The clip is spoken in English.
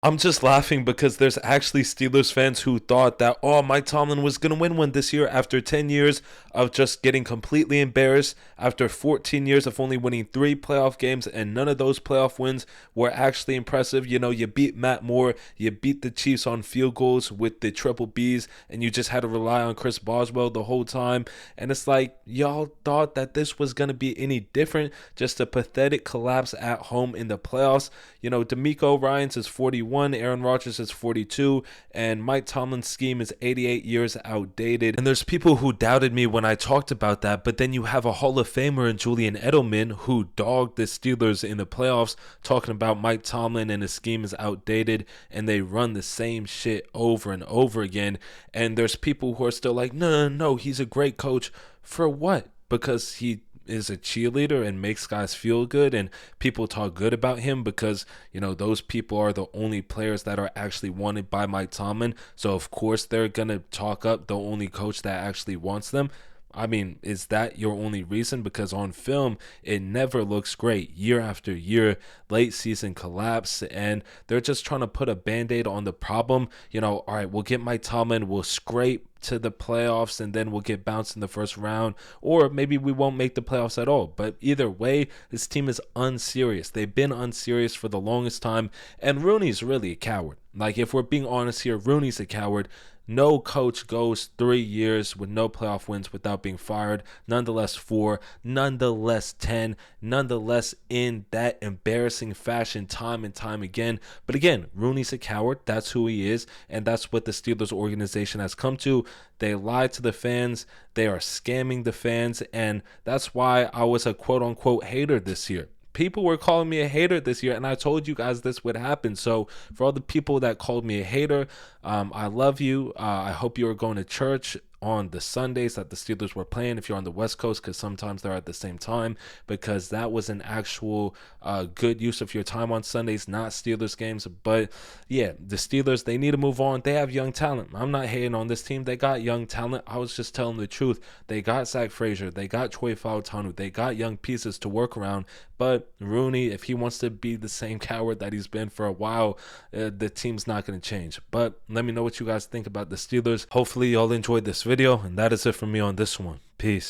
I'm just laughing because there's actually Steelers fans who thought that, oh, Mike Tomlin was going to win one this year after 10 years of just getting completely embarrassed, after 14 years of only winning 3 playoff games, and none of those playoff wins were actually impressive. You know, you beat Matt Moore, you beat the Chiefs on field goals with the triple Bs, and you just had to rely on Chris Boswell the whole time. And it's like, y'all thought that this was going to be any different, just a pathetic collapse at home in the playoffs. You know, D'Amico Ryans is 41, Aaron Rodgers is 42, and Mike Tomlin's scheme is 88 years outdated. And there's people who doubted me when I talked about that, but then you have a Hall of Famer in Julian Edelman who dogged the Steelers in the playoffs, talking about Mike Tomlin and his scheme is outdated, and they run the same shit over and over again. And there's people who are still like, no, he's a great coach. For what? Because he is a cheerleader and makes guys feel good, and people talk good about him because, you know, those people are the only players that are actually wanted by Mike Tomlin. So of course they're gonna talk up the only coach that actually wants them. I mean, is that your only reason? Because on film, it never looks great year after year. Late season collapse, and they're just trying to put a band aid on the problem. You know, all right, we'll get Mike Tomlin, we'll scrape to the playoffs, and then we'll get bounced in the first round, or maybe we won't make the playoffs at all. But either way, this team is unserious. They've been unserious for the longest time, and Rooney's really a coward. Like, if we're being honest here, Rooney's a coward. No coach goes 3 years with no playoff wins without being fired. Nonetheless, 4, nonetheless, 10, nonetheless, in that embarrassing fashion time and time again. But again, Rooney's a coward. That's who he is. And that's what the Steelers organization has come to. They lied to the fans. They are scamming the fans. And that's why I was a quote unquote hater this year. People were calling me a hater this year, and I told you guys this would happen. So for all the people that called me a hater, I love you. I hope you are going to church on the Sundays that the Steelers were playing, if you're on the West Coast, because sometimes they're at the same time, because that was an actual good use of your time on Sundays, not Steelers games. But yeah, the Steelers, they need to move on. They have young talent. I'm not hating on this team. They got young talent. I was just telling the truth. They got Zach Frazier. They got Troy Fautanu. They got young pieces to work around. But Rooney, if he wants to be the same coward that he's been for a while, the team's not going to change. But let me know what you guys think about the Steelers. Hopefully y'all enjoyed this video, and that is it from me on this one. Peace.